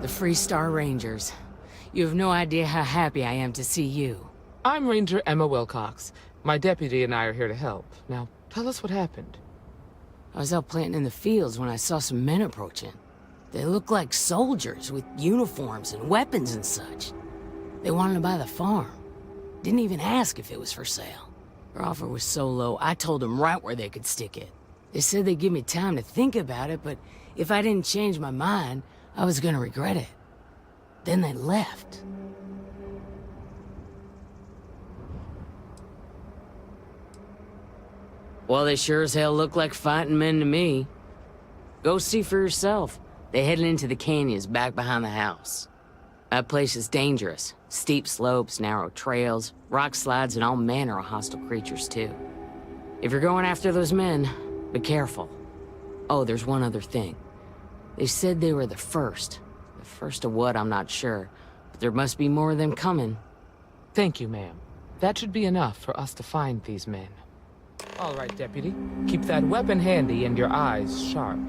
The Freestar Rangers. You have no idea how happy I am to see you. I'm Ranger Emma Wilcox. My deputy and I are here to help. Now, tell us what happened. I was out planting in the fields when I saw some men approaching. They looked like soldiers with uniforms and weapons and such. They wanted to buy the farm. Didn't even ask if it was for sale. Their offer was so low, I told them right where they could stick it. They said they'd give me time to think about it, but if I didn't change my mind, I was gonna regret it. Then they left. Well, they sure as hell look like fighting men to me. Go see for yourself. They headed into the canyons back behind the house. That place is dangerous. Steep slopes, narrow trails, rock slides, and all manner of hostile creatures, too. If you're going after those men, be careful. Oh, there's one other thing. They said they were the first. The first of what, I'm not sure. But there must be more of them coming. Thank you, ma'am. That should be enough for us to find these men. All right, Deputy. Keep that weapon handy and your eyes sharp.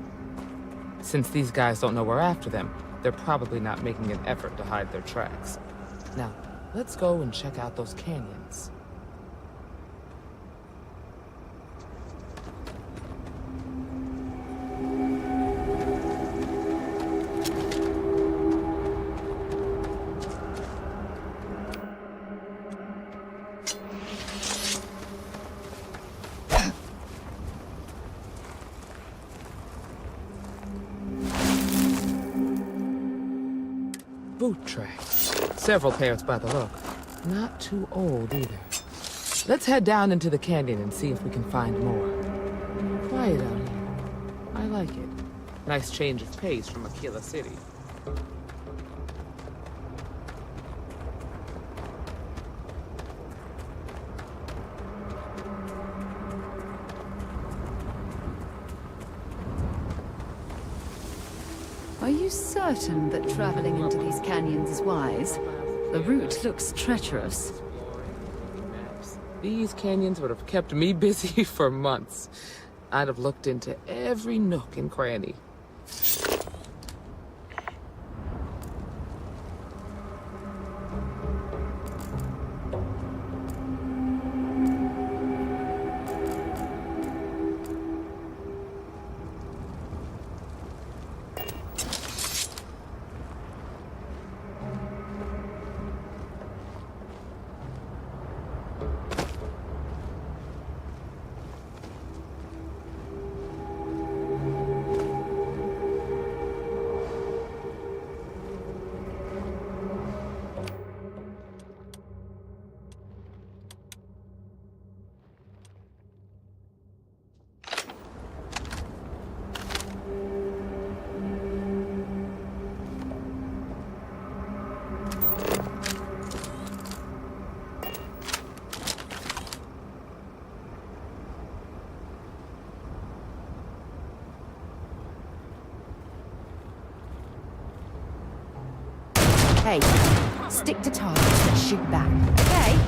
Since these guys don't know we're after them, they're probably not making an effort to hide their tracks. Now, let's go and check out those canyons. Boot tracks. Several pairs by the look. Not too old either. Let's head down into the canyon and see if we can find more. Quiet out here. I like it. Nice change of pace from Aquila City. Are you certain that traveling into these canyons is wise? The route looks treacherous. These canyons would have kept me busy for months. I'd have looked into every nook and cranny. Hey, stick to targets and shoot back, okay?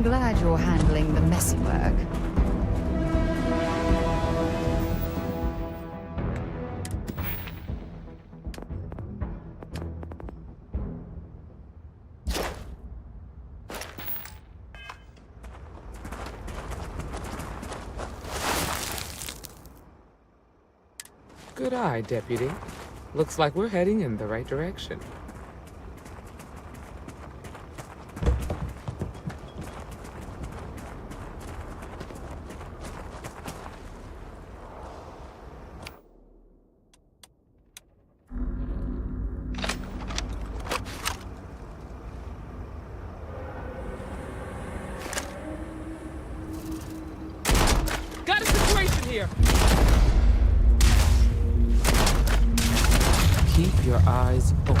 glad you're handling the messy work. Good eye, Deputy. Looks like we're heading in the right direction. Got a situation here! Keep your eyes open.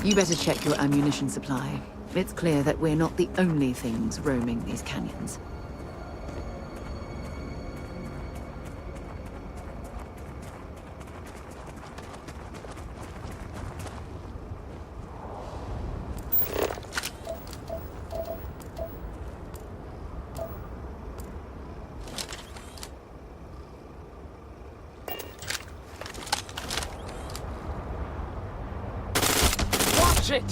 You better check your ammunition supply. It's clear that we're not the only things roaming these canyons. Watch it!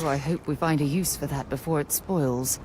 Oh, I hope we find a use for that before it spoils.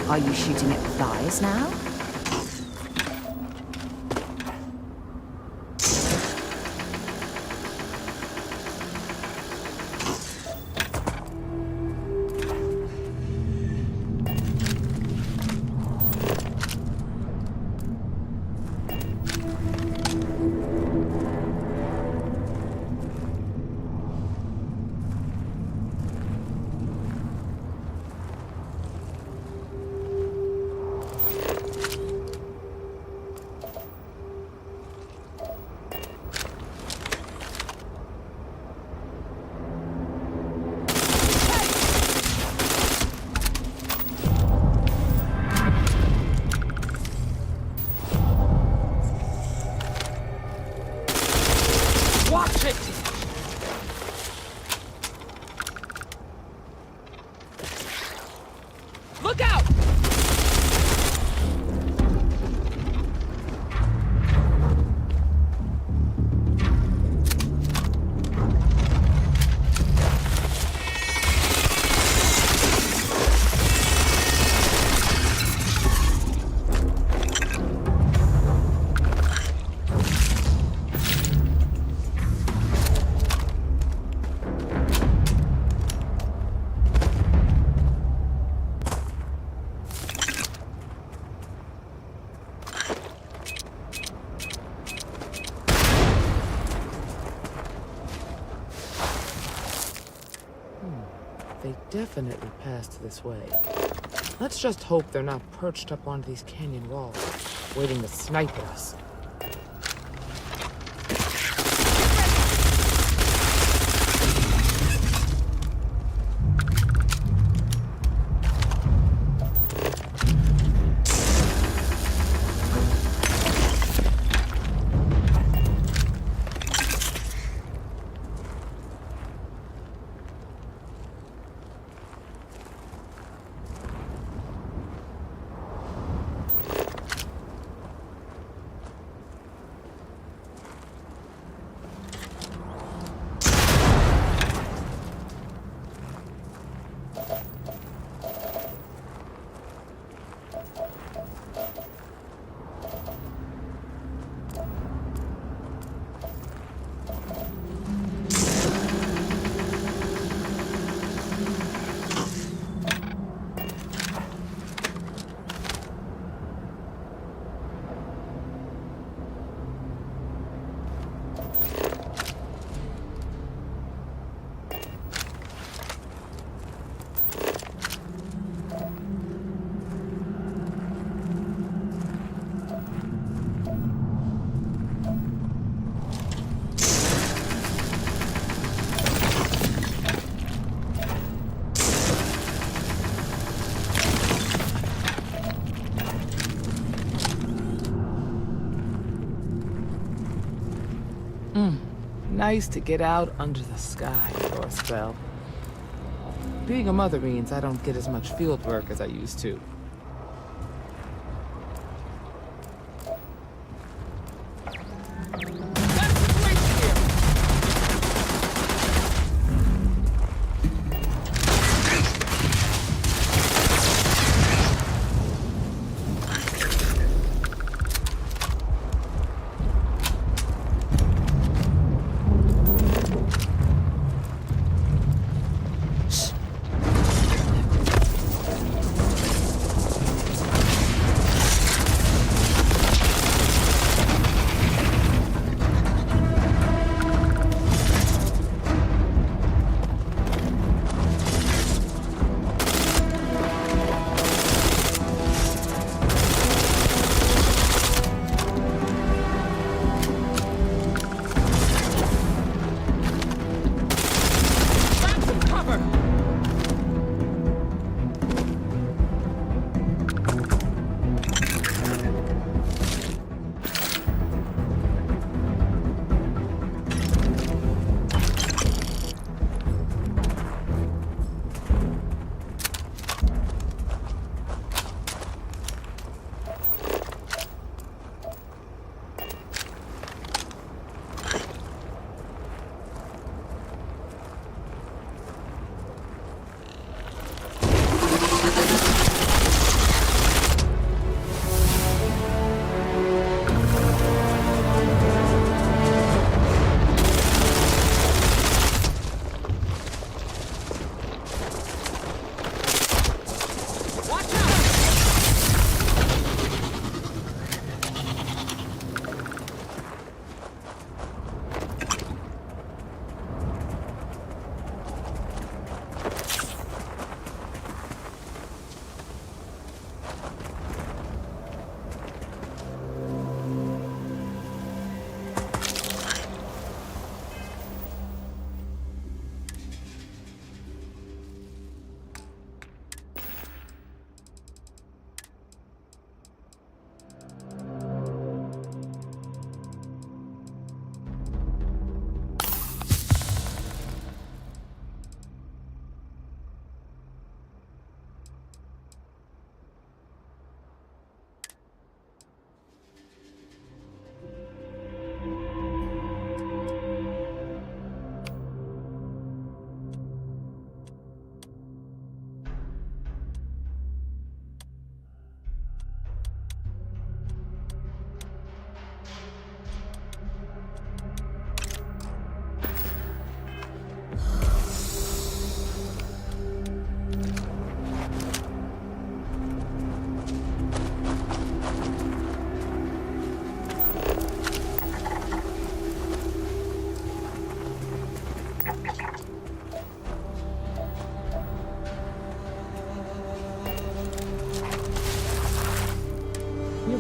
Are you shooting at flies now? definitely passed this way. Let's just hope they're not perched up on these canyon walls, waiting to snipe at us. Nice to get out under the sky for a spell. Being a mother means I don't get as much field work as I used to.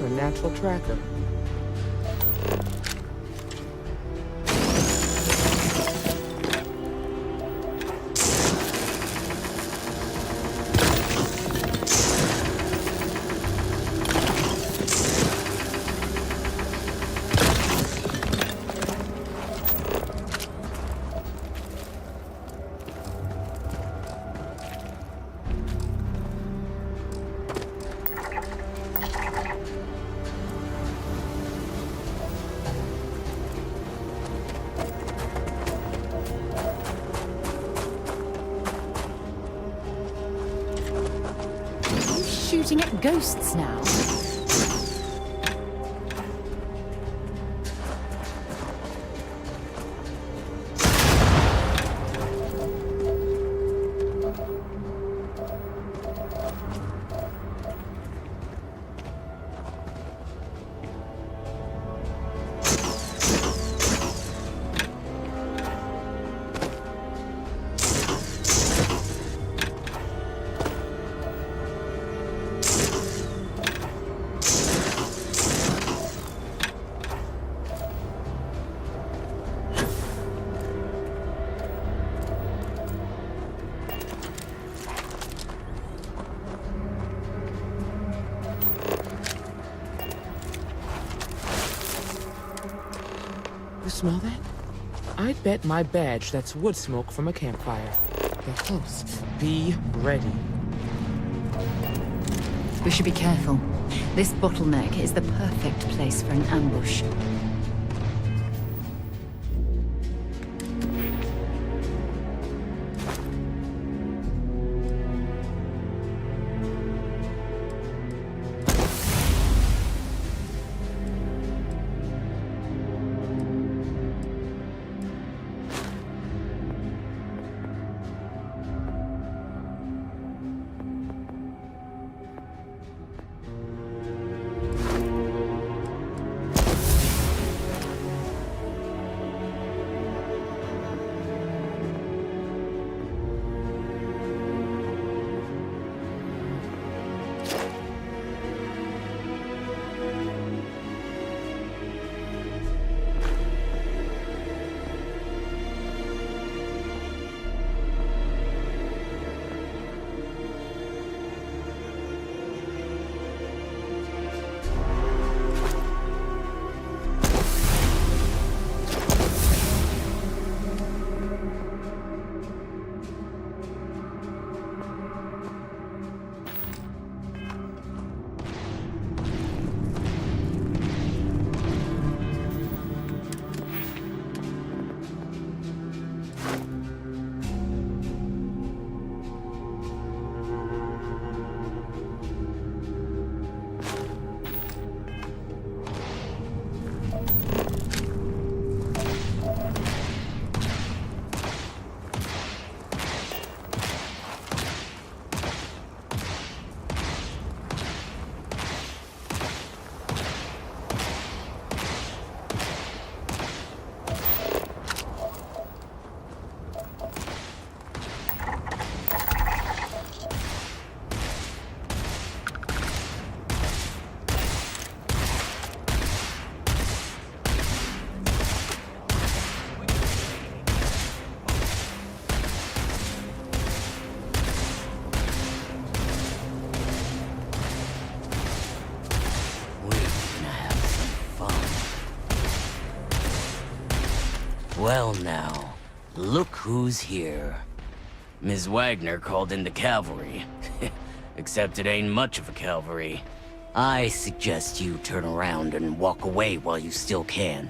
a natural tracker. Shooting at ghosts now. You smell that? I bet my badge that's wood smoke from a campfire. They're close. Be ready. We should be careful. This bottleneck is the perfect place for an ambush. Well now, look who's here. Ms. Wagner called in the cavalry. Except it ain't much of a cavalry. I suggest you turn around and walk away while you still can.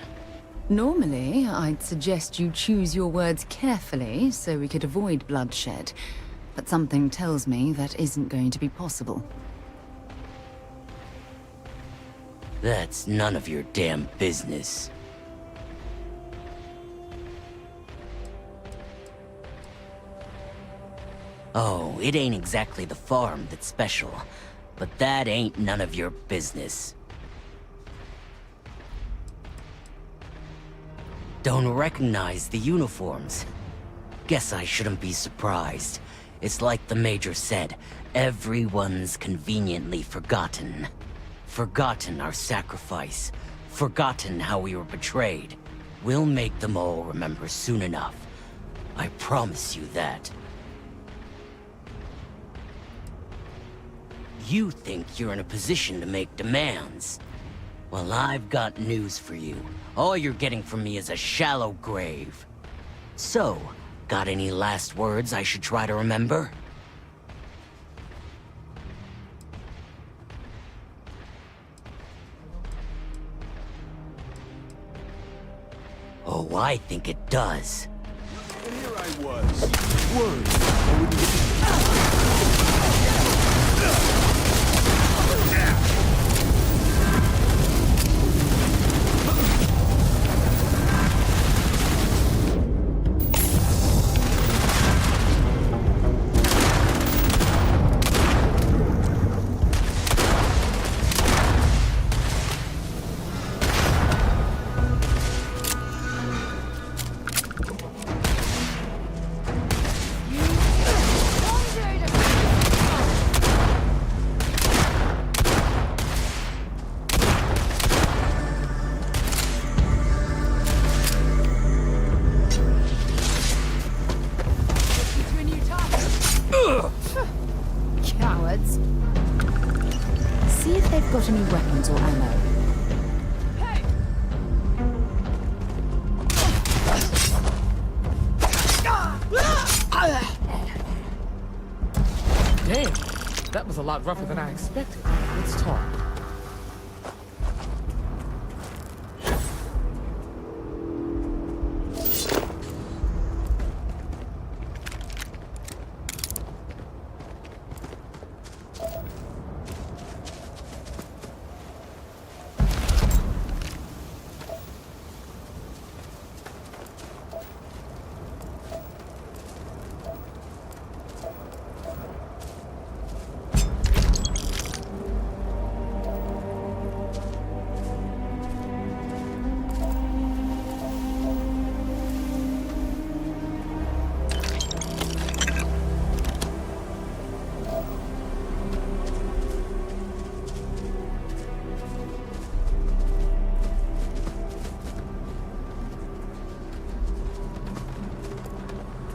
Normally, I'd suggest you choose your words carefully so we could avoid bloodshed. But something tells me that isn't going to be possible. That's none of your damn business. Oh, it ain't exactly the farm that's special, but that ain't none of your business. Don't recognize the uniforms. Guess I shouldn't be surprised. It's like the Major said, everyone's conveniently forgotten. Forgotten our sacrifice. Forgotten how we were betrayed. We'll make them all remember soon enough. I promise you that. You think you're in a position to make demands? Well, I've got news for you. All you're getting from me is a shallow grave. So, got any last words I should try to remember? Oh, I think it does. And here I was. Worried I wouldn't Cowards. See if they've got any weapons or ammo. Damn, that was a lot rougher than I expected. Let's talk.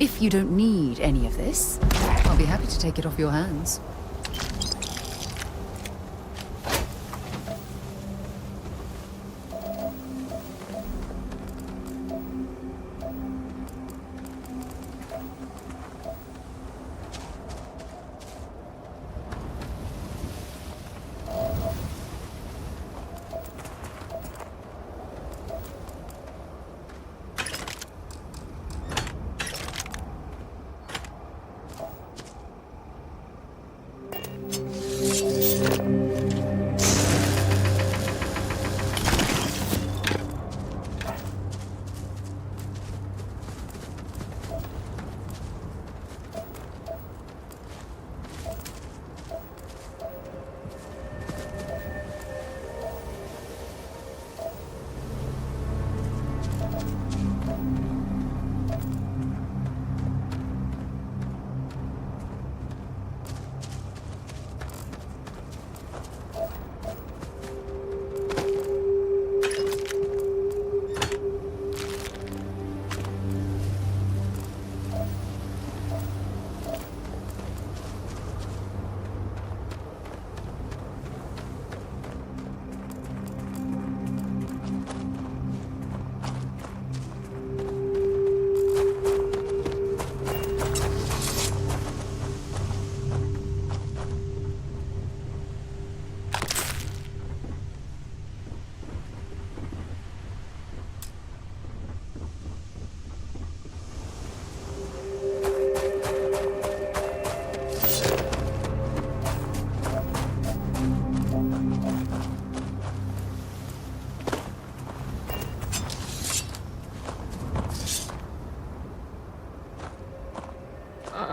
If you don't need any of this, I'll be happy to take it off your hands.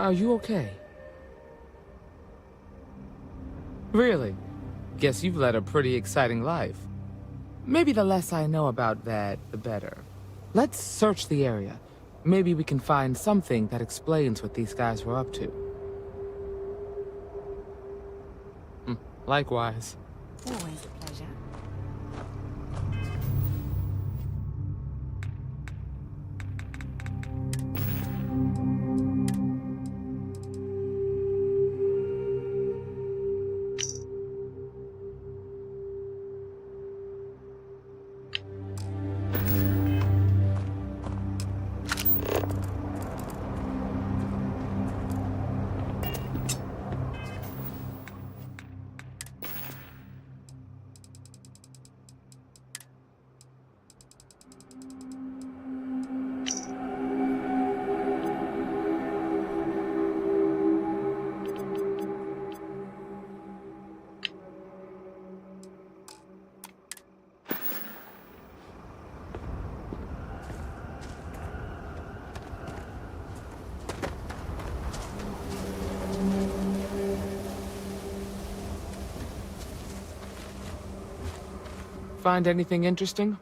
Are you okay? Really? Guess you've led a pretty exciting life. Maybe the less I know about that, the better. Let's search the area. Maybe we can find something that explains what these guys were up to. Likewise. Always a pleasure. Find anything interesting?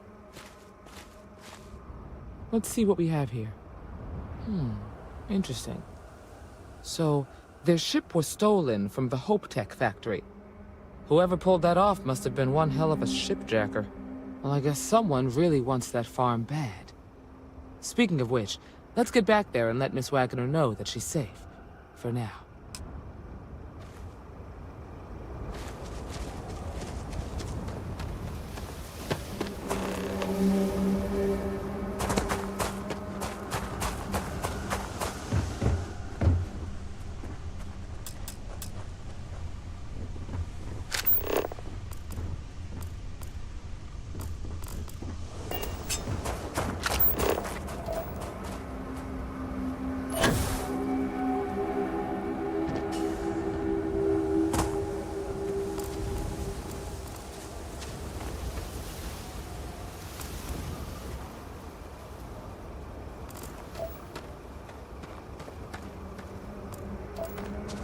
Let's see what we have here. Interesting. So, their ship was stolen from the Hope Tech factory. Whoever pulled that off must have been one hell of a shipjacker. Well, I guess someone really wants that farm bad. Speaking of which, let's get back there and let Miss Wagner know that she's safe. For now.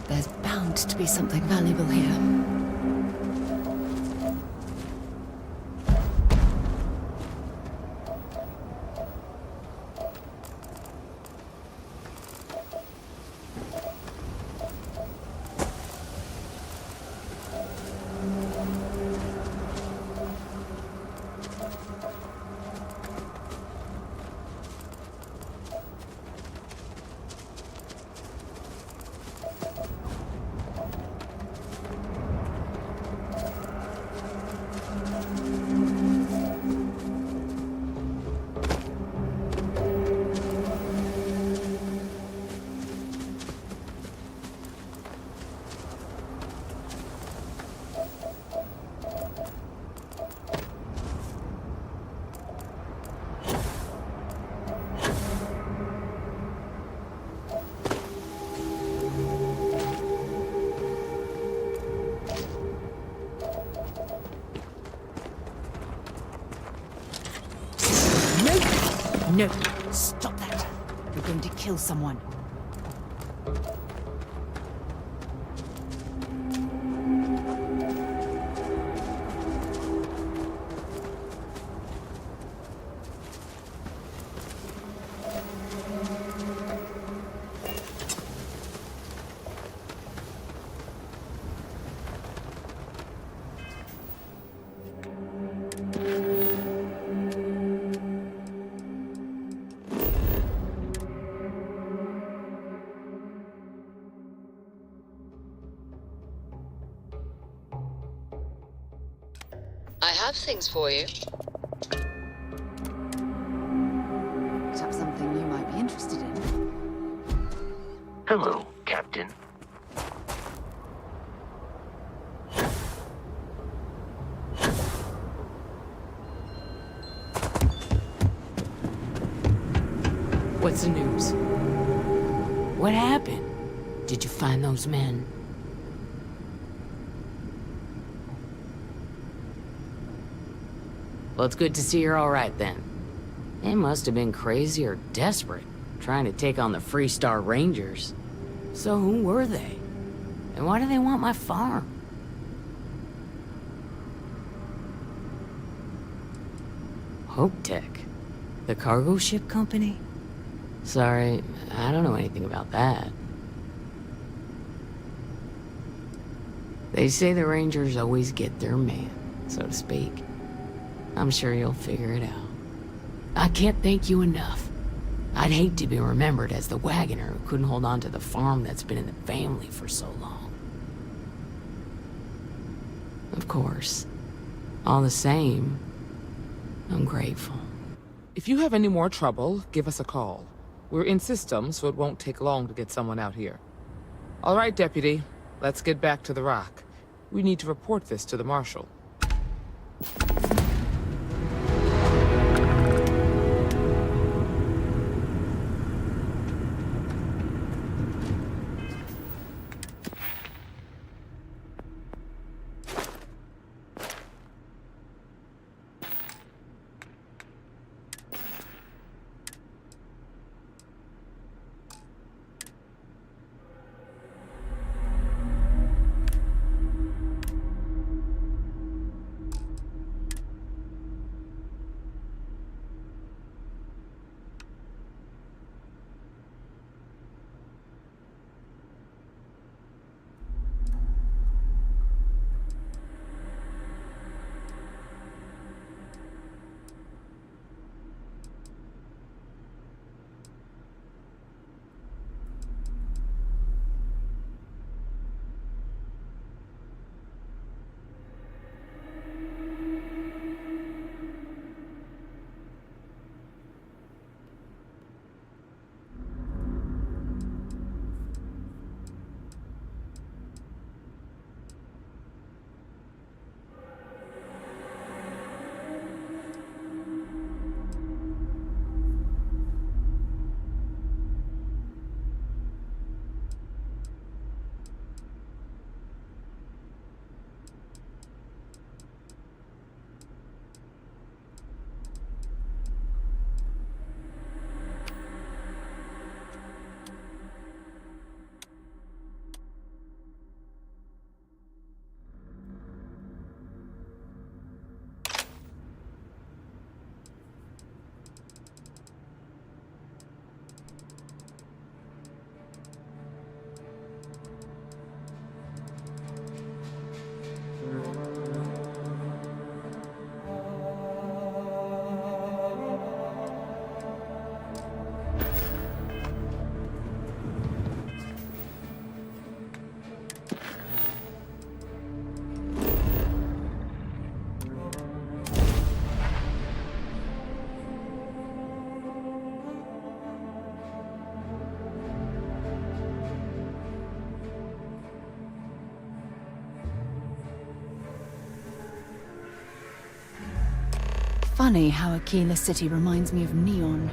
There's bound to be something valuable here. No! Stop that! You're going to kill someone. I have things for you. Perhaps something you might be interested in. Hello, Captain. What's the news? What happened? Did you find those men? Well, it's good to see you're all right then. They must have been crazy or desperate, trying to take on the Freestar Rangers. So who were they? And why do they want my farm? Hope Tech? The cargo ship company? Sorry, I don't know anything about that. They say the Rangers always get their man, so to speak. I'm sure you'll figure it out. I can't thank you enough. I'd hate to be remembered as the wagoner who couldn't hold on to the farm that's been in the family for so long. Of course. All the same, I'm grateful. If you have any more trouble, give us a call. We're in system, so it won't take long to get someone out here. All right, Deputy. Let's get back to the rock. We need to report this to the Marshal. Funny how Aquila City reminds me of Neon,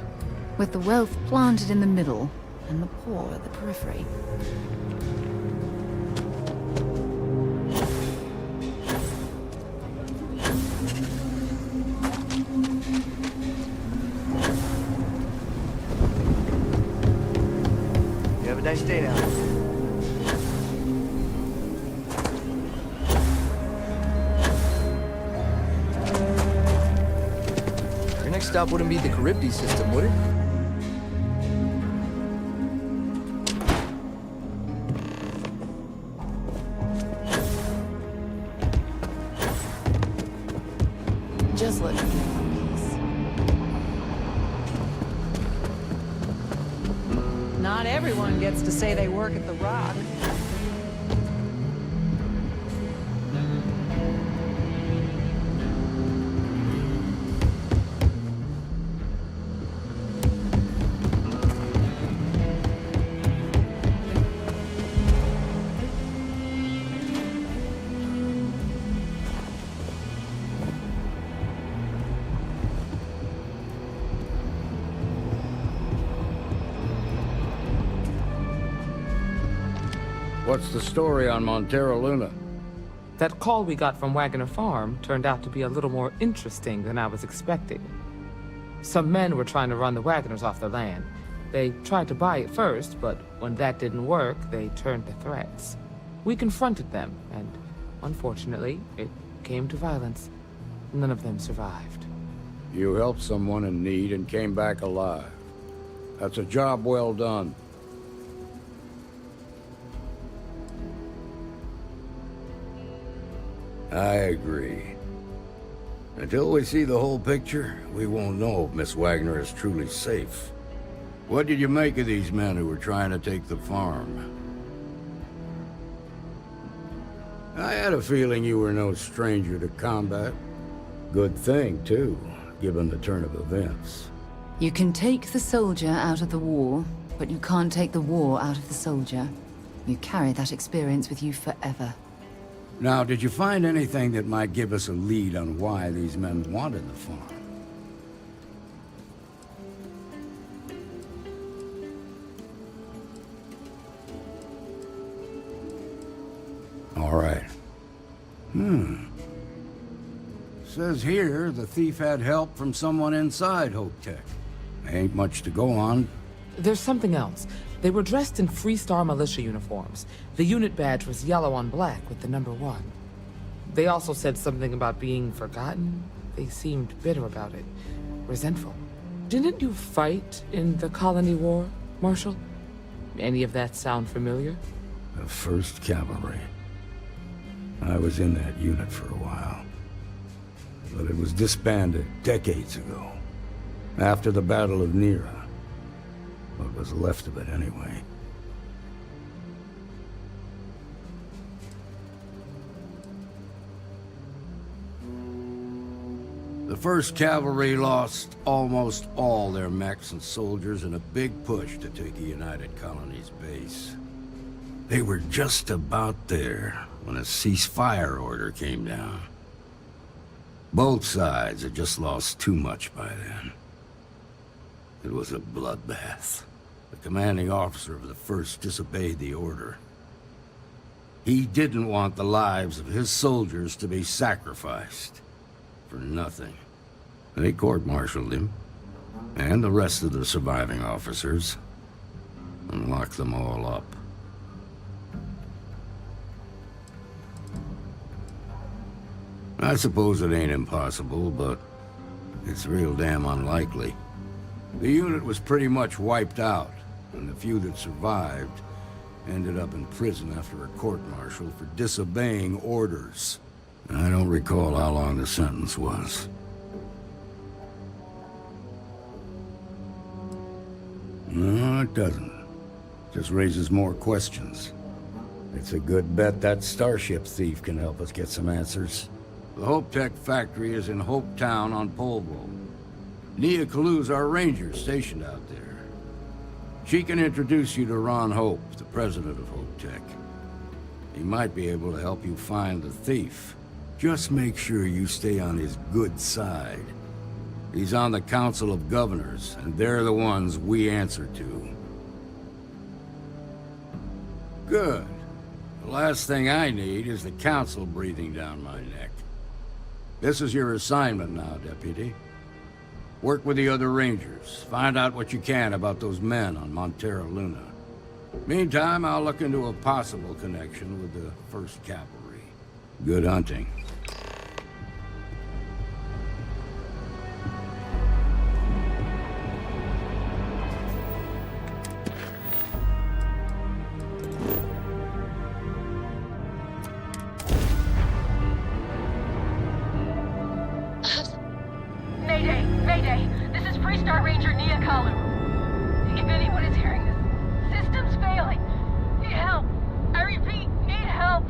with the wealth planted in the middle and the poor at the periphery. You have a nice day now. Your next stop wouldn't be the Charybdis system, would it? Just let me know. Not everyone gets to say they work at the Rock. What's the story on Montero Luna? That call we got from Wagoner Farm turned out to be a little more interesting than I was expecting. Some men were trying to run the Wagoners off their land. They tried to buy it first, but when that didn't work, they turned to threats. We confronted them, and unfortunately, it came to violence. None of them survived. You helped someone in need and came back alive. That's a job well done. I agree. Until we see the whole picture, we won't know if Miss Wagner is truly safe. What did you make of these men who were trying to take the farm? I had a feeling you were no stranger to combat. Good thing, too, given the turn of events. You can take the soldier out of the war, but you can't take the war out of the soldier. You carry that experience with you forever. Now, did you find anything that might give us a lead on why these men wanted the farm? All right. Says here the thief had help from someone inside Hope Tech. Ain't much to go on. There's something else. They were dressed in Freestar militia uniforms. The unit badge was yellow on black with the number 1. They also said something about being forgotten. They seemed bitter about it. Resentful. Didn't you fight in the Colony War, Marshal? Any of that sound familiar? The 1st Cavalry. I was in that unit for a while. But it was disbanded decades ago. After the Battle of Nera. What was left of it, anyway. The 1st Cavalry lost almost all their mechs and soldiers in a big push to take a United Colonies base. They were just about there when a ceasefire order came down. Both sides had just lost too much by then. It was a bloodbath. The commanding officer of the 1st disobeyed the order. He didn't want the lives of his soldiers to be sacrificed. For nothing. They court-martialed him, and the rest of the surviving officers, and locked them all up. I suppose it ain't impossible, but it's real damn unlikely. The unit was pretty much wiped out, and the few that survived ended up in prison after a court-martial for disobeying orders. I don't recall how long the sentence was. No, it doesn't. Just raises more questions. It's a good bet that starship thief can help us get some answers. The Hope Tech factory is in Hope Town on Polvo. Nia Kalu's our ranger stationed out there. She can introduce you to Ron Hope, the president of Hope Tech. He might be able to help you find the thief. Just make sure you stay on his good side. He's on the Council of Governors, and they're the ones we answer to. Good. The last thing I need is the Council breathing down my neck. This is your assignment now, Deputy. Work with the other Rangers. Find out what you can about those men on Montera Luna. Meantime, I'll look into a possible connection with the 1st Cavalry. Good hunting. Mayday! Mayday! This is Freestar Ranger Nia Kalu. If anyone is hearing this, system's failing. Need help. I repeat, need help.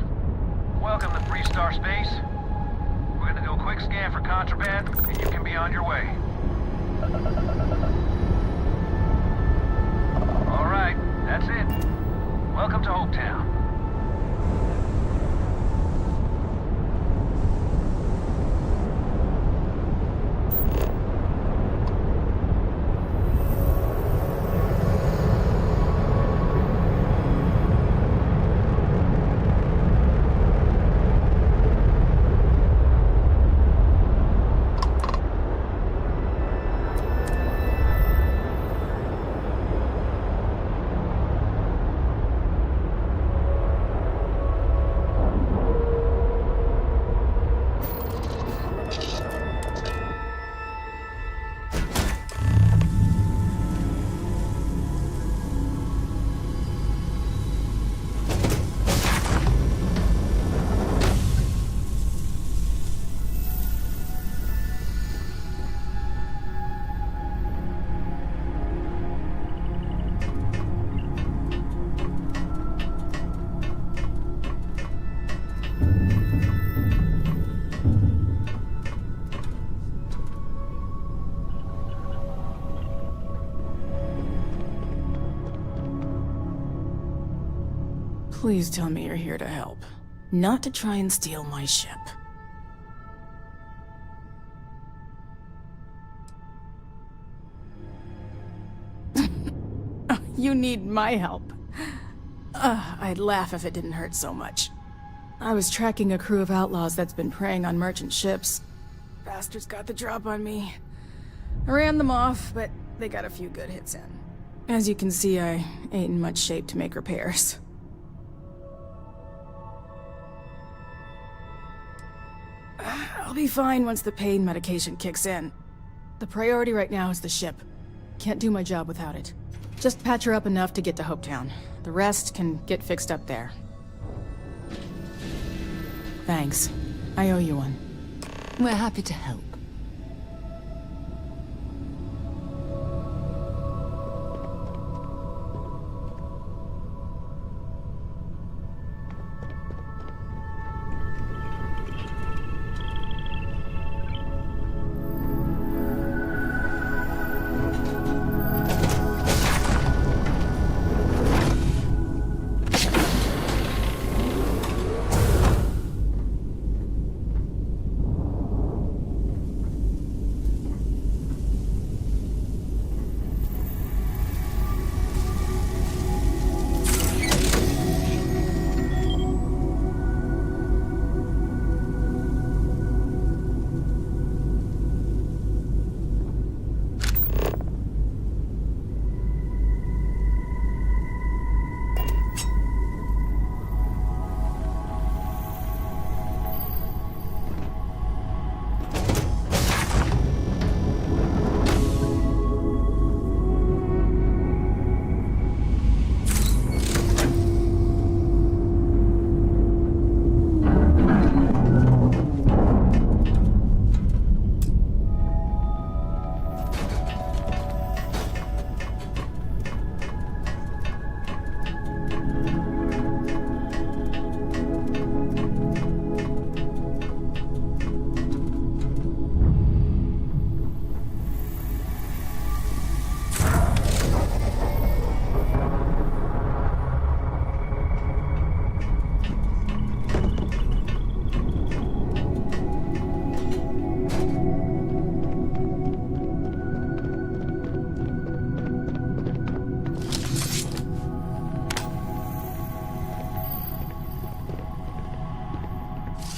Welcome to Freestar Space. We're gonna do a quick scan for contraband, and you can be on your way. All right, that's it. Welcome to Hopetown. Please tell me you're here to help, not to try and steal my ship. You need my help. I'd laugh if it didn't hurt so much. I was tracking a crew of outlaws that's been preying on merchant ships. Bastards got the drop on me. I ran them off, but they got a few good hits in. As you can see, I ain't in much shape to make repairs. I'll be fine once the pain medication kicks in. The priority right now is the ship. Can't do my job without it. Just patch her up enough to get to Hopetown. The rest can get fixed up there. Thanks. I owe you one. We're happy to help.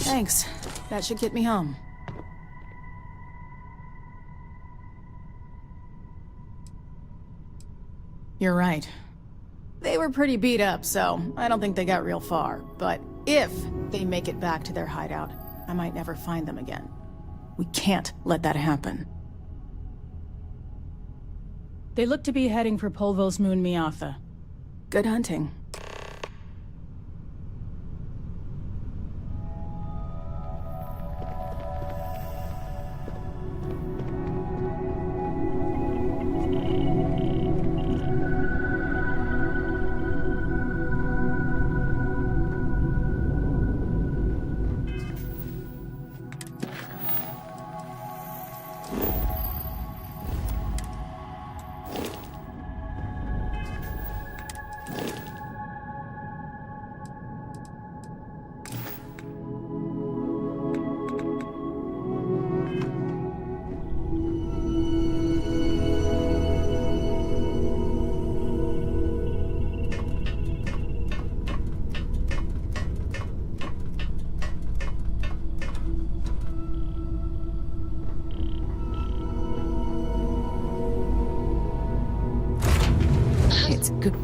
Thanks. That should get me home. You're right. They were pretty beat up, so I don't think they got real far. But if they make it back to their hideout, I might never find them again. We can't let that happen. They look to be heading for Polvo's moon Miatha. Good hunting. It's good.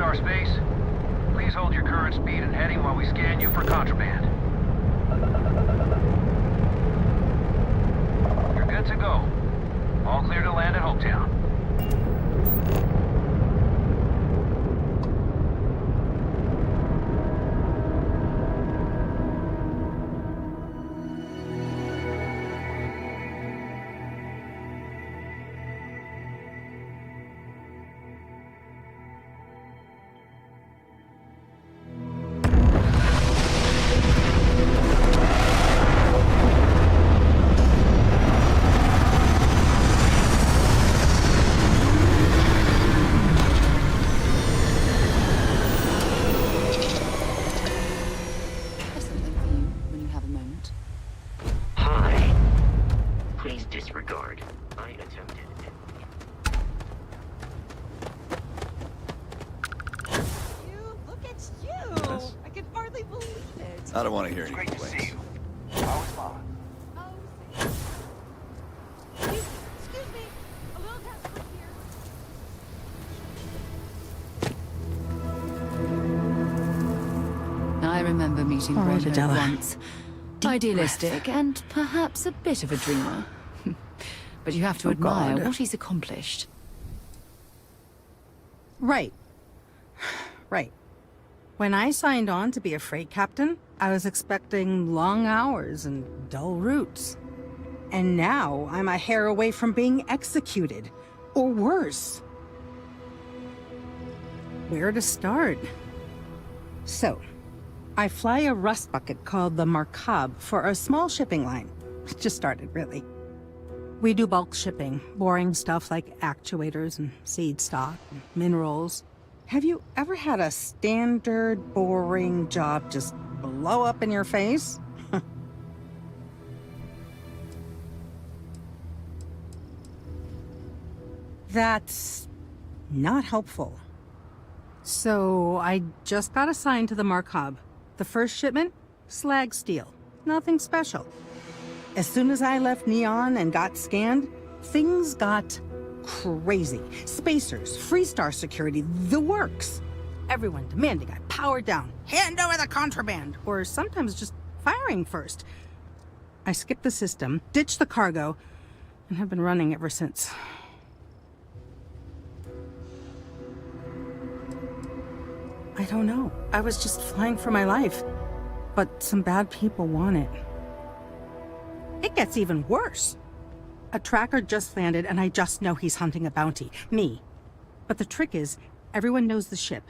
Freestar Space. Please hold your current speed and heading while we scan you for contraband. You're good to go. All clear to land at Hopetown. Disregard. I attempted. Look at you! I can hardly believe it. I don't want to hear any complaints. How is Mama? Excuse me. A little desperate here. I remember meeting All right, Ron Hope Adela. once. Idealistic and perhaps a bit of a dreamer. But you have to admire God. what he's accomplished. Right. Right. When I signed on to be a freight captain, I was expecting long hours and dull routes. And now I'm a hair away from being executed. Or worse. Where to start? So, I fly a rust bucket called the Markab for a small shipping line. It just started, really. We do bulk shipping, boring stuff like actuators and seed stock and minerals. Have you ever had a standard, boring job just blow up in your face? That's not helpful. So I just got assigned to the Markab. The first shipment? Slag steel. Nothing special. As soon as I left Neon and got scanned, things got crazy. Spacers, Freestar security, the works. Everyone demanding I power down, hand over the contraband, or sometimes just firing first. I skipped the system, ditched the cargo, and have been running ever since. I don't know. I was just flying for my life. But some bad people want it. It gets even worse. A tracker just landed and I just know he's hunting a bounty. Me. But the trick is, everyone knows the ship.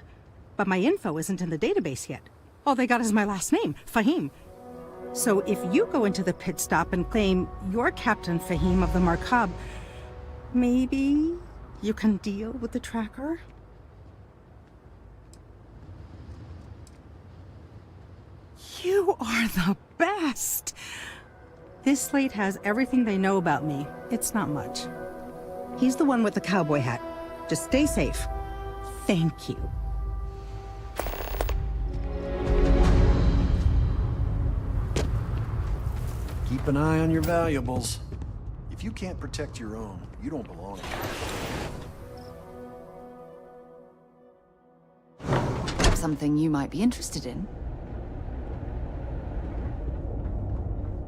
But my info isn't in the database yet. All they got is my last name, Fahim. So if you go into the pit stop and claim you're Captain Fahim of the Markab, maybe you can deal with the tracker? You are the best! This slate has everything they know about me. It's not much. He's the one with the cowboy hat. Just stay safe. Thank you. Keep an eye on your valuables. If you can't protect your own, you don't belong here. Something you might be interested in.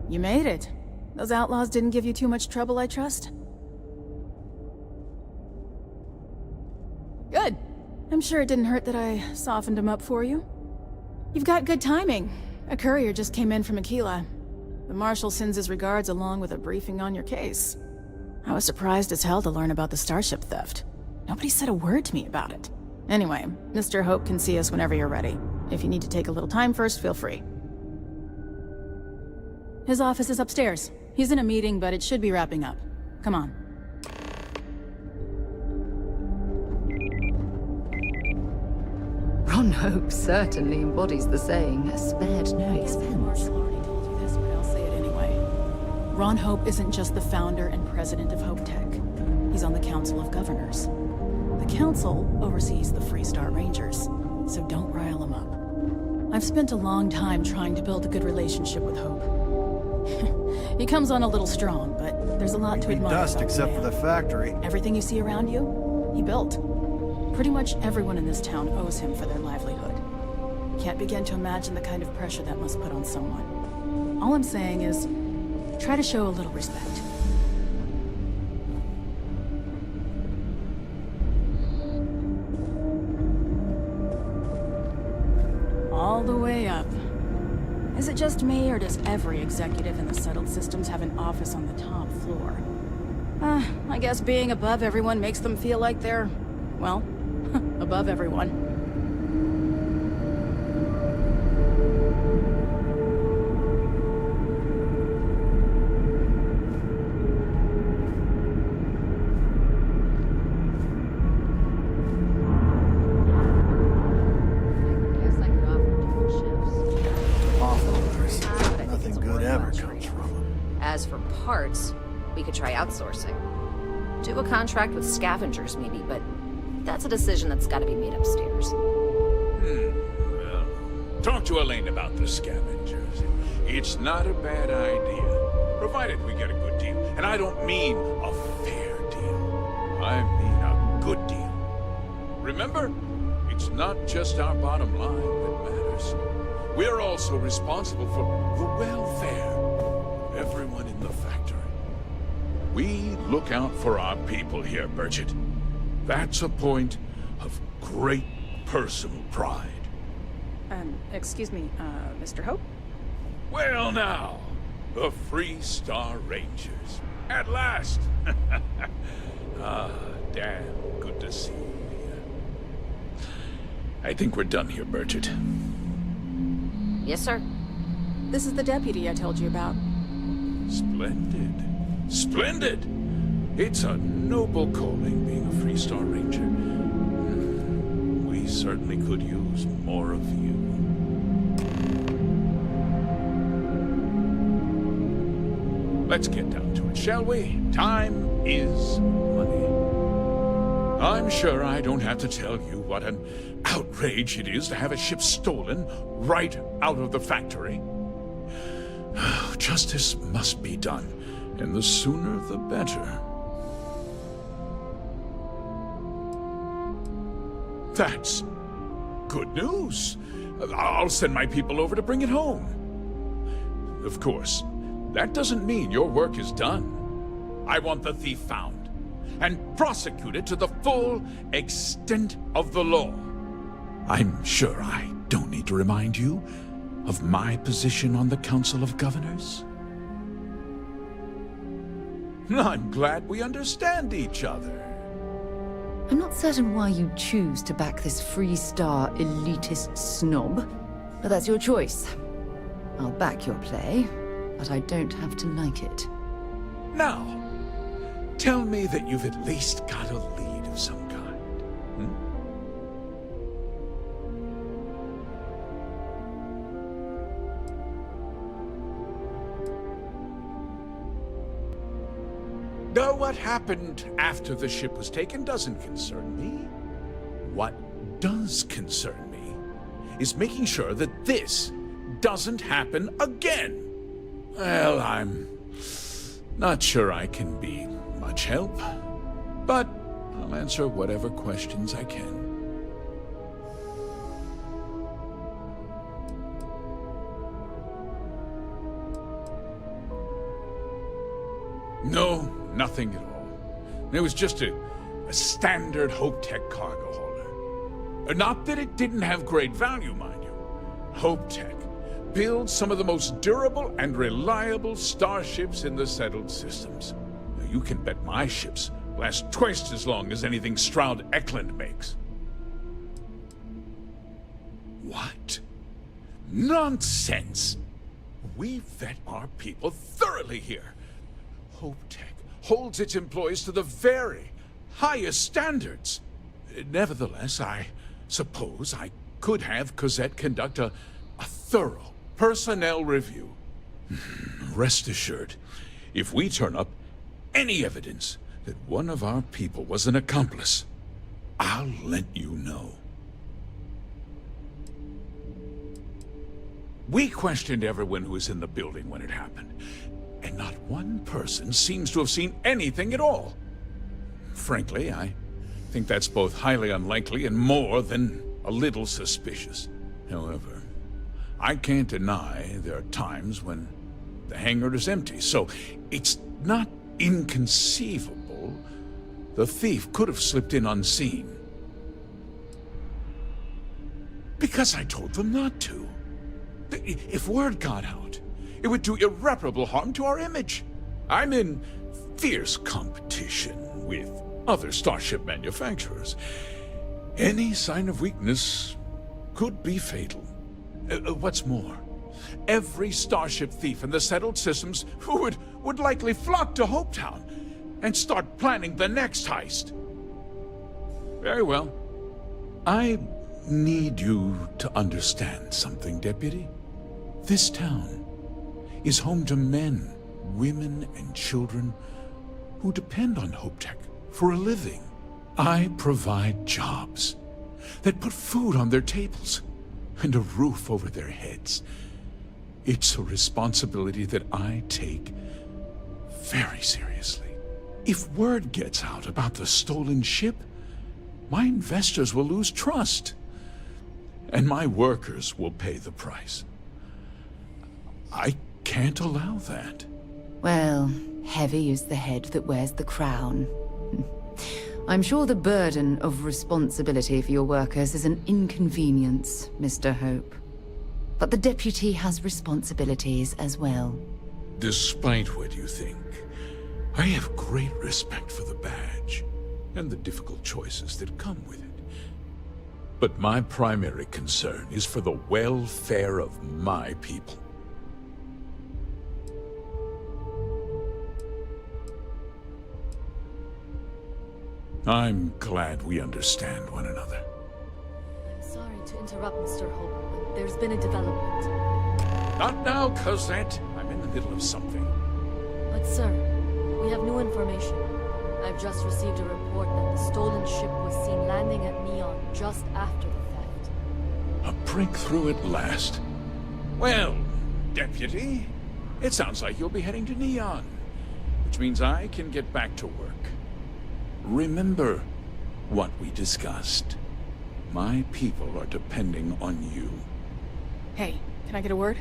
You made it. Those outlaws didn't give you too much trouble, I trust? Good. I'm sure it didn't hurt that I softened them up for you. You've got good timing. A courier just came in from Aquila. The Marshal sends his regards along with a briefing on your case. I was surprised as hell to learn about the starship theft. Nobody said a word to me about it. Anyway, Mr. Hope can see us whenever you're ready. If you need to take a little time first, feel free. His office is upstairs. He's in a meeting, but it should be wrapping up. Come on. Ron Hope certainly embodies the saying, spared no expense. Already told you this, but I'll say it anyway. Ron Hope isn't just the founder and president of Hope Tech. He's on the Council of Governors. The Council oversees the Freestar Rangers, so don't rile him up. I've spent a long time trying to build a good relationship with Hope. He comes on a little strong, but there's a lot to admire Dust about except the for man. the factory. Everything you see around you, he built. Pretty much everyone in this town owes him for their livelihood. Can't begin to imagine the kind of pressure that must put on someone. All I'm saying is, try to show a little respect. All the way up. Is it just me, or does every executive in the settled systems have an office on the top floor? I guess being above everyone makes them feel like they're, well, above everyone. As for parts, we could try outsourcing. Do a contract with scavengers, maybe, but that's a decision that's got to be made upstairs. Well, talk to Elaine about the scavengers. It's not a bad idea, provided we get a good deal. And I don't mean a fair deal. I mean a good deal. Remember, it's not just our bottom line that matters. We're also responsible for the welfare of everyone in the factory. We look out for our people here, Bridget. That's a point of great personal pride. Excuse me, Mr. Hope? Well now, the Free Star Rangers. At last! Damn good to see you here. I think we're done here, Bridget. Yes, sir. This is the deputy I told you about. Splendid. Splendid! It's a noble calling, being a Free Star Ranger. We certainly could use more of you. Let's get down to it, shall we? Time is money. I'm sure I don't have to tell you what an outrage it is to have a ship stolen right out of the factory. Justice must be done, and the sooner the better. That's good news. I'll send my people over to bring it home. Of course, that doesn't mean your work is done. I want the thief found and prosecuted to the full extent of the law. I'm sure I don't need to remind you of my position on the Council of Governors. I'm glad we understand each other. I'm not certain why you choose to back this Free Star elitist snob, but that's your choice. I'll back your play, but I don't have to like it. Now, tell me that you've at least got a lead of some kind. Now, what happened after the ship was taken doesn't concern me. What does concern me is making sure that this doesn't happen again. Well, I'm not sure I can be much help, but I'll answer whatever questions I can. No, nothing at all. It was just a standard Hope Tech cargo hauler. Not that it didn't have great value, mind you. Hope Tech builds some of the most durable and reliable starships in the settled systems. You can bet my ships last twice as long as anything Stroud Eklund makes. What? Nonsense! We vet our people thoroughly here. Hope Tech holds its employees to the very highest standards. Nevertheless, I suppose I could have Cosette conduct a thorough personnel review. Rest assured, if we turn up any evidence that one of our people was an accomplice, I'll let you know. We questioned everyone who was in the building when it happened, and not one person seems to have seen anything at all. Frankly, I think that's both highly unlikely and more than a little suspicious. However, I can't deny there are times when the hangar is empty, so it's not inconceivable the thief could have slipped in unseen. Because I told them not to. If word got out, it would do irreparable harm to our image. I'm in fierce competition with other starship manufacturers. Any sign of weakness could be fatal. What's more, every starship thief in the settled systems would likely flock to Hopetown and start planning the next heist. Very well. I need you to understand something, Deputy. This town is home to men, women, and children who depend on HopeTech for a living. I provide jobs that put food on their tables and a roof over their heads. It's a responsibility that I take very seriously. If word gets out about the stolen ship, my investors will lose trust, and my workers will pay the price. I can't allow that. Well, heavy is the head that wears the crown. I'm sure the burden of responsibility for your workers is an inconvenience, Mr. Hope. But the deputy has responsibilities as well. Despite what you think, I have great respect for the badge and the difficult choices that come with it. But my primary concern is for the welfare of my people. I'm glad we understand one another. I'm sorry to interrupt, Mr. Hope, but there's been a development. Not now, Cosette. I'm in the middle of something. But sir, we have new information. I've just received a report that the stolen ship was seen landing at Neon just after the theft. A breakthrough at last. Well, Deputy, it sounds like you'll be heading to Neon, which means I can get back to work. Remember what we discussed. My people are depending on you. Hey, can I get a word?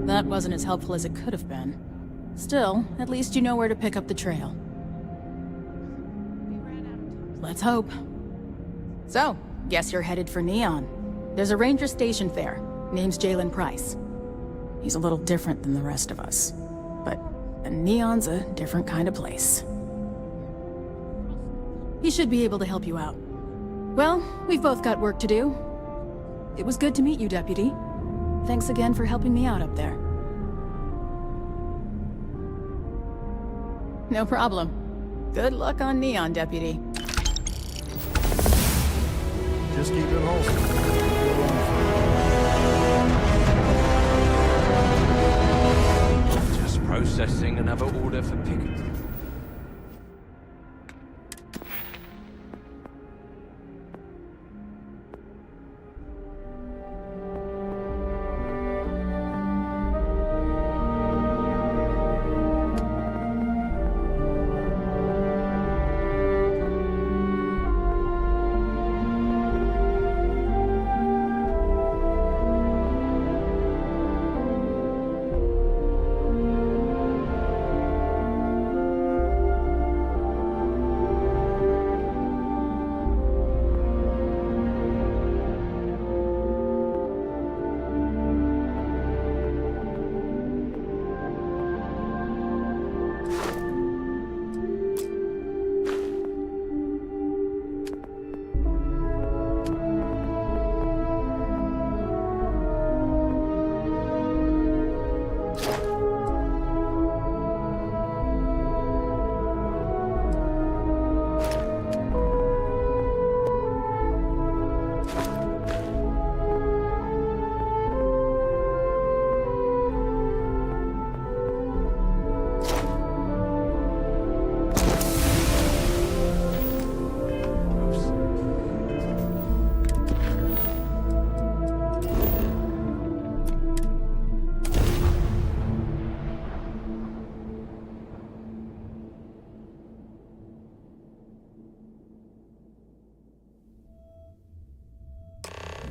That wasn't as helpful as it could have been. Still, at least you know where to pick up the trail. Let's hope. So, guess you're headed for Neon. There's a ranger stationed there. Name's Jalen Price. He's a little different than the rest of us. But Neon's a different kind of place. He should be able to help you out. Well, we've both got work to do. It was good to meet you, Deputy. Thanks again for helping me out up there. No problem. Good luck on Neon, Deputy. Just keep it wholesome. Just processing another order for pickup.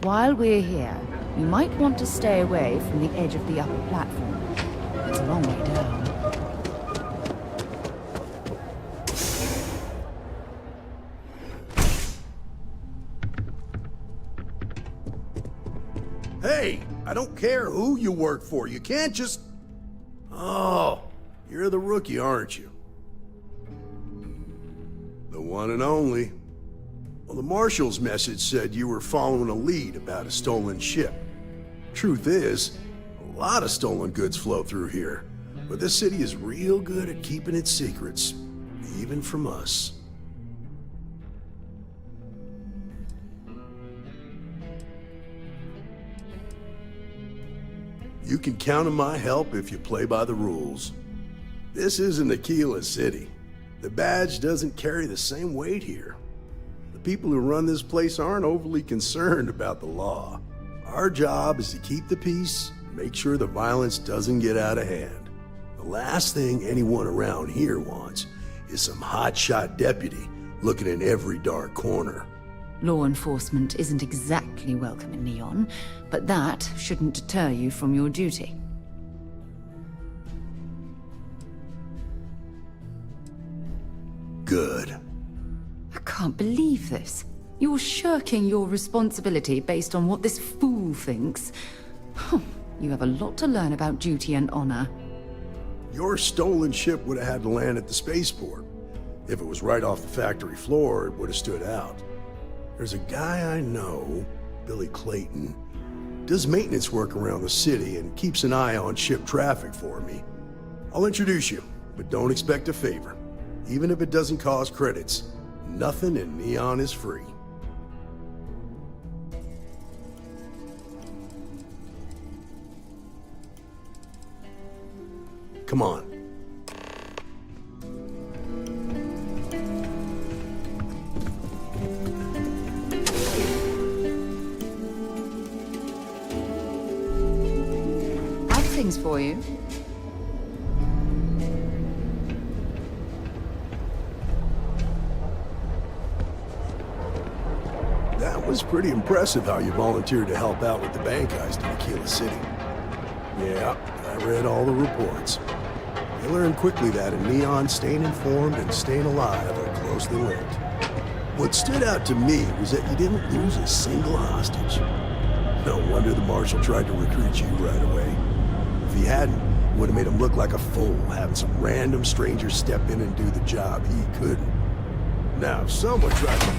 while we're here, you might want to stay away from the edge of the upper platform. It's a long way down. Hey, I don't care who you work for. You can't just... Oh, you're the rookie, aren't you? The one and only. Well, the Marshal's message said you were following a lead about a stolen ship. Truth is, a lot of stolen goods flow through here, but this city is real good at keeping its secrets, even from us. You can count on my help if you play by the rules. This isn't Aquila City. The badge doesn't carry the same weight here. The people who run this place aren't overly concerned about the law. Our job is to keep the peace, make sure the violence doesn't get out of hand. The last thing anyone around here wants is some hotshot deputy looking in every dark corner. Law enforcement isn't exactly welcome in Neon, but that shouldn't deter you from your duty. Good. I can't believe this. You're shirking your responsibility based on what this fool thinks. You have a lot to learn about duty and honor. Your stolen ship would have had to land at the spaceport. If it was right off the factory floor, it would have stood out. There's a guy I know, Billy Clayton, does maintenance work around the city and keeps an eye on ship traffic for me. I'll introduce you, but don't expect a favor. Even if it doesn't cause credits, nothing in Neon is free. Come on. I've things for you. That was pretty impressive how you volunteered to help out with the bank heist in Aquila City. Yeah, I read all the reports. You learned quickly that in Neon, staying informed and staying alive are closely linked. What stood out to me was that you didn't lose a single hostage. No wonder the Marshal tried to recruit you right away. If he hadn't, it would have made him look like a fool, having some random stranger step in and do the job he couldn't. Now, if someone tried to...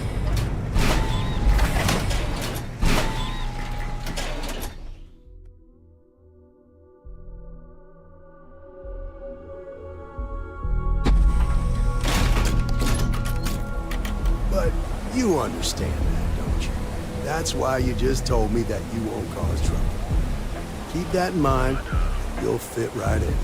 But you understand that, don't you? That's why you just told me that you won't cause trouble. Keep that in mind, you'll fit right in.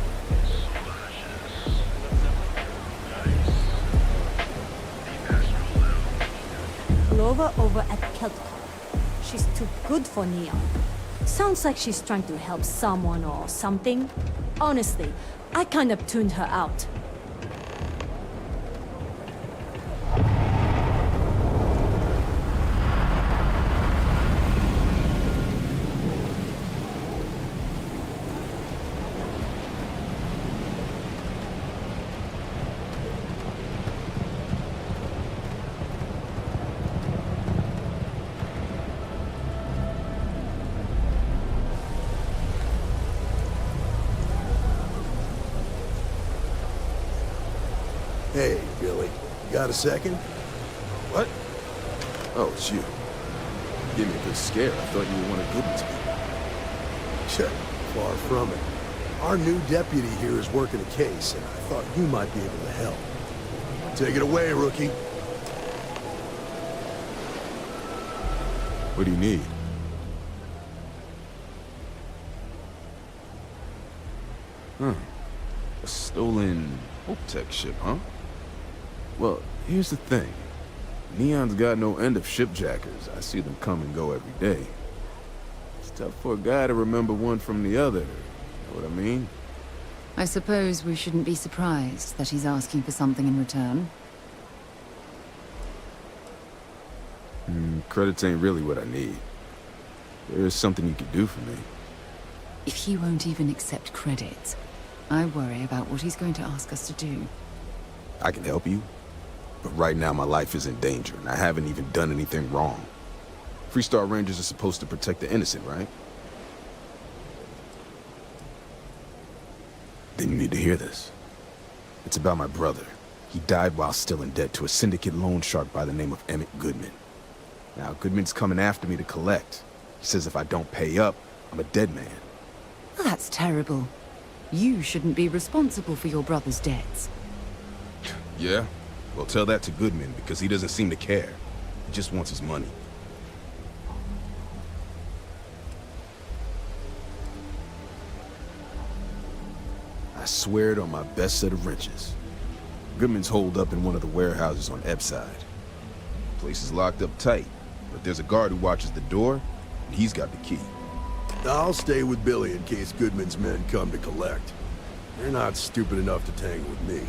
Clover over at Keltcom. She's too good for Neon. Sounds like she's trying to help someone or something. Honestly, I kind of tuned her out. Hey, Billy, you got a second? What? Oh, it's you. Give me a good scare. I thought you were one of Goodman's people. Sure, far from it. Our new deputy here is working a case, and I thought you might be able to help. Take it away, rookie. What do you need? A stolen Hope-Tech ship, huh? Well, here's the thing. Neon's got no end of shipjackers. I see them come and go every day. It's tough for a guy to remember one from the other. You know what I mean? I suppose we shouldn't be surprised that he's asking for something in return. Credits ain't really what I need. There is something you could do for me. If he won't even accept credit, I worry about what he's going to ask us to do. I can help you, but right now my life is in danger, and I haven't even done anything wrong. Freestar Rangers are supposed to protect the innocent, right? Then you need to hear this. It's about my brother. He died while still in debt to a syndicate loan shark by the name of Emmett Goodman. Now, Goodman's coming after me to collect. He says if I don't pay up, I'm a dead man. Well, that's terrible. You shouldn't be responsible for your brother's debts. Yeah? Well, tell that to Goodman, because he doesn't seem to care. He just wants his money. I swear it on my best set of wrenches. Goodman's holed up in one of the warehouses on Epside. The place is locked up tight, but there's a guard who watches the door, and he's got the key. I'll stay with Billy in case Goodman's men come to collect. They're not stupid enough to tangle with me.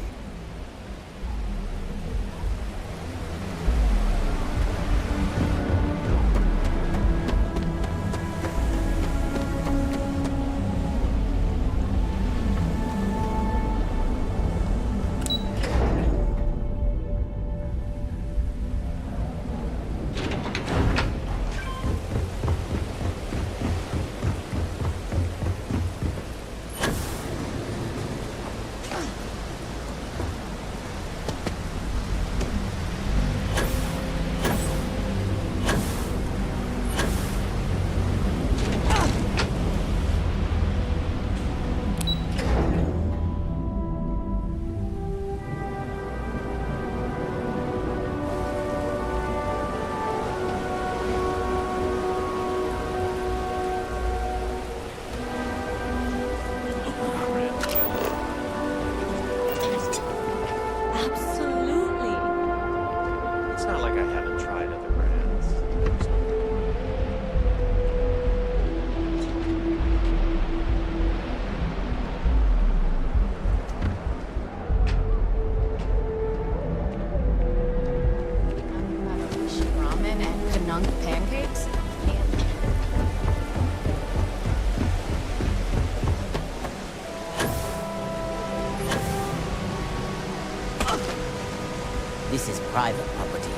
This is private property.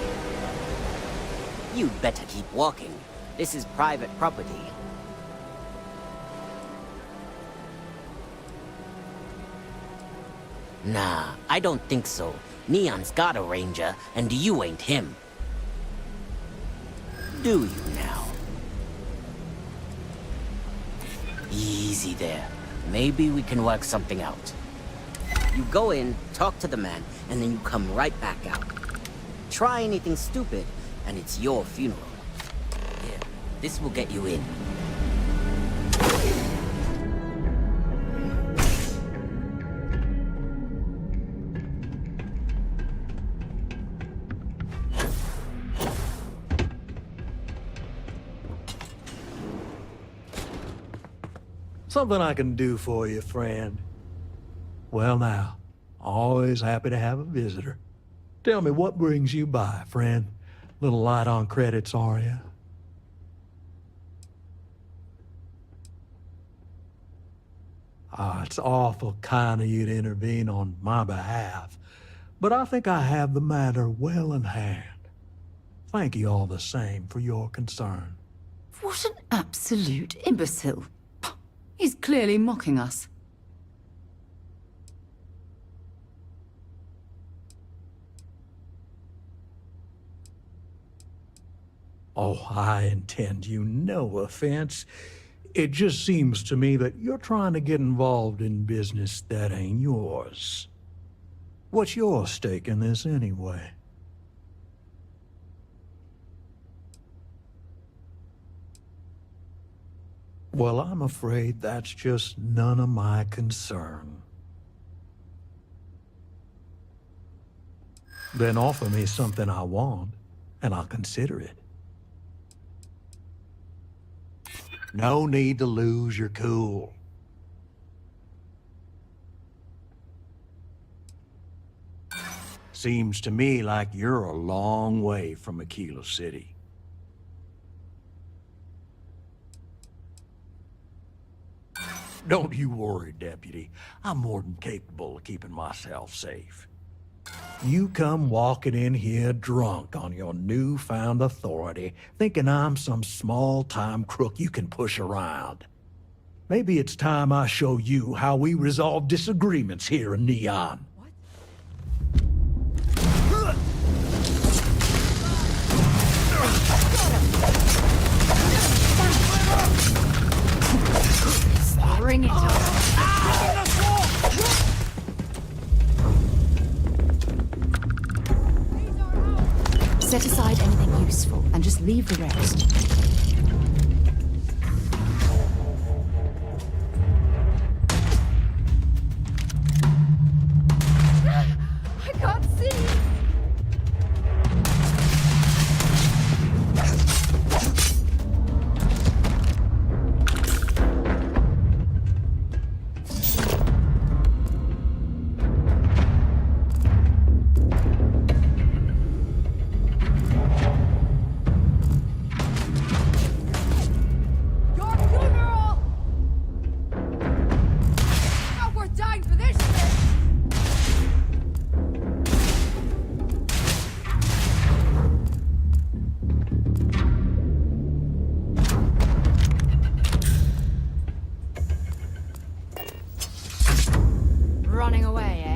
You'd better keep walking. This is private property. Nah, I don't think so. Neon's got a ranger, and you ain't him. Do you now? Easy there. Maybe we can work something out. You go in, talk to the man, and then you come right back out. Try anything stupid, and it's your funeral. Here, this will get you in. Something I can do for you, friend. Well now, always happy to have a visitor. Tell me, what brings you by, friend? Little light on credits, are you? It's awful kind of you to intervene on my behalf, but I think I have the matter well in hand. Thank you all the same for your concern. What an absolute imbecile. He's clearly mocking us. Oh, I intend you no offense. It just seems to me that you're trying to get involved in business that ain't yours. What's your stake in this anyway? Well, I'm afraid that's just none of my concern. Then offer me something I want, and I'll consider it. No need to lose your cool. Seems to me like you're a long way from Aquila City. Don't you worry, Deputy. I'm more than capable of keeping myself safe. You come walking in here drunk on your newfound authority, thinking I'm some small-time crook you can push around. Maybe it's time I show you how we resolve disagreements here in Neon. Bring it on. Set aside anything useful and just leave the rest. I can't see. Running away, eh?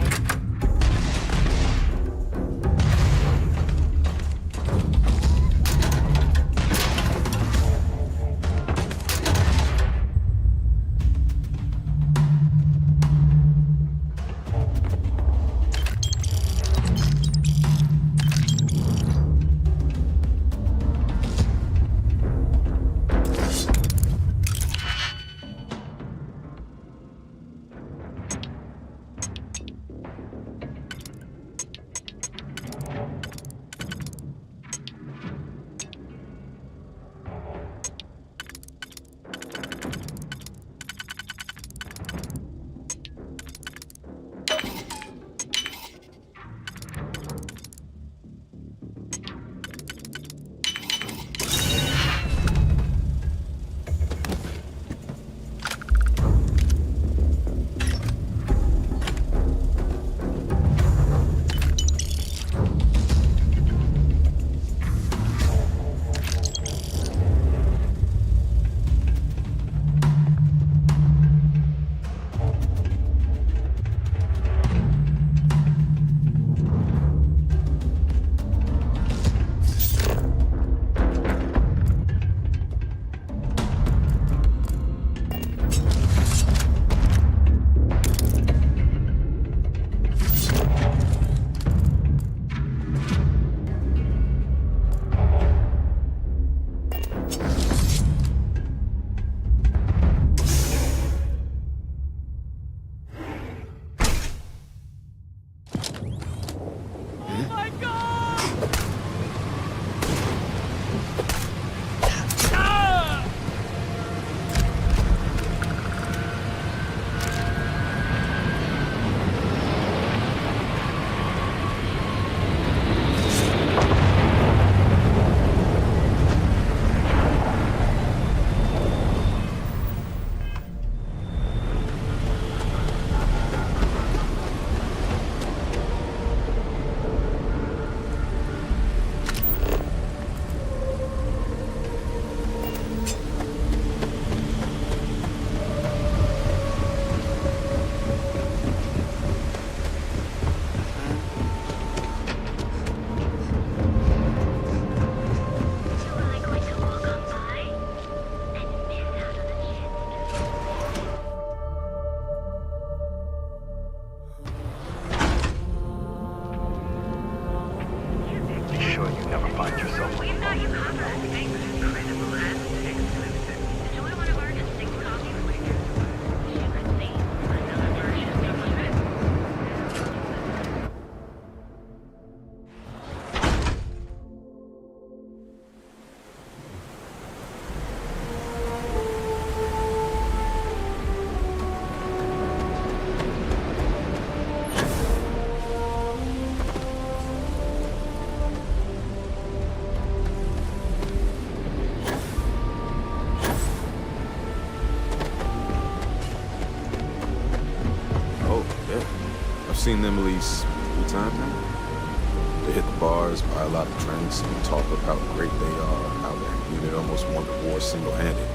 seen them at least 3 times now. They hit the bars, buy a lot of drinks, and talk about how great they are, how their unit almost won the war single-handed.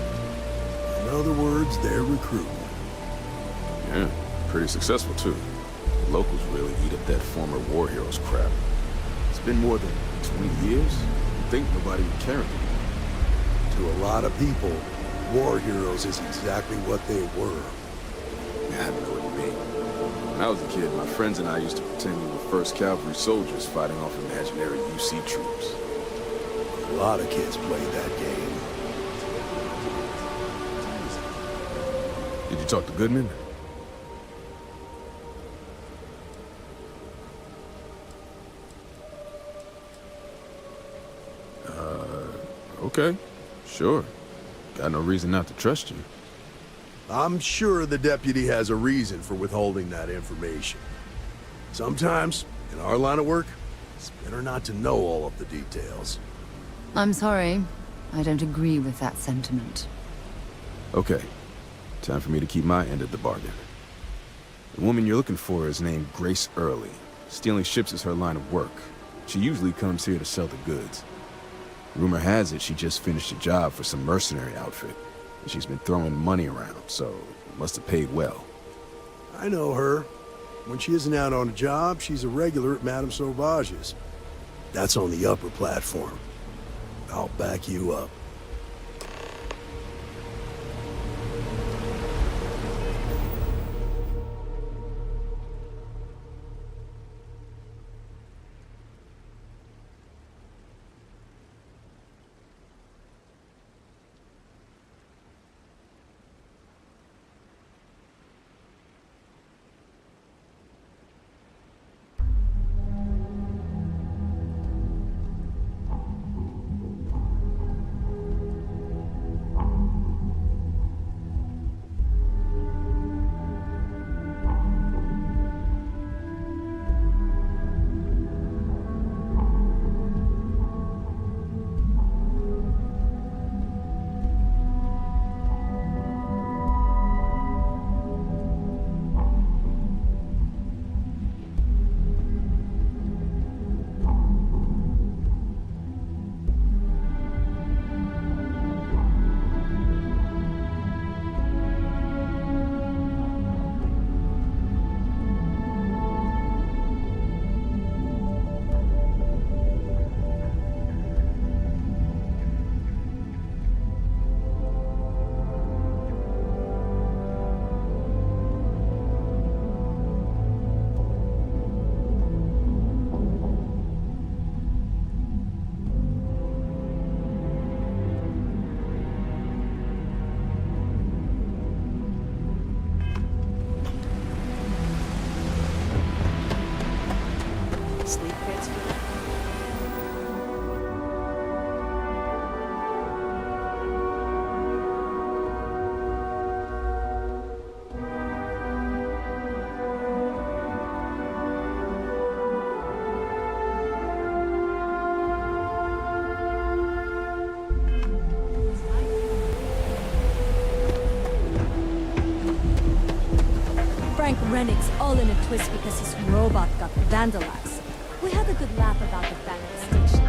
In other words, they're recruiting. Yeah, pretty successful too. The locals really eat up that former war heroes crap. It's been more than 20 years. You'd think nobody would care anymore. To a lot of people, war heroes is exactly what they were. I know what you mean. When I was a kid, my friends and I used to pretend we were 1st Cavalry soldiers fighting off imaginary UC troops. A lot of kids played that game. Did you talk to Goodman? Okay. Sure. Got no reason not to trust you. I'm sure the deputy has a reason for withholding that information. Sometimes, in our line of work, it's better not to know all of the details. I'm sorry. I don't agree with that sentiment. Okay. Time for me to keep my end of the bargain. The woman you're looking for is named Grace Early. Stealing ships is her line of work. She usually comes here to sell the goods. Rumor has it she just finished a job for some mercenary outfit. And she's been throwing money around, so must have paid well. I know her. When she isn't out on a job, she's a regular at Madame Sauvage's. That's on the upper platform. I'll back you up. Frank Rennick's all in a twist because his robot got vandalized. We had a good laugh about the back of the station.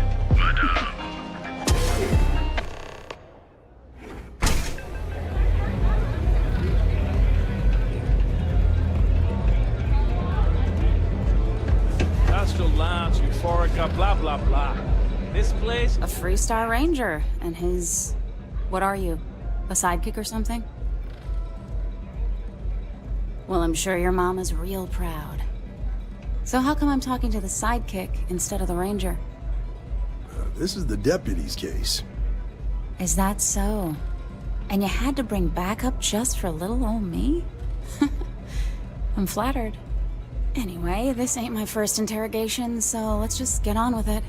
Castellance, euphorica, blah, blah, blah. This place? A Freestar Ranger, and his... What are you? A sidekick or something? Well, I'm sure your mom is real proud. So how come I'm talking to the sidekick instead of the ranger? This is the deputy's case. Is that so? And you had to bring backup just for little old me? I'm flattered. Anyway, this ain't my first interrogation, so let's just get on with it.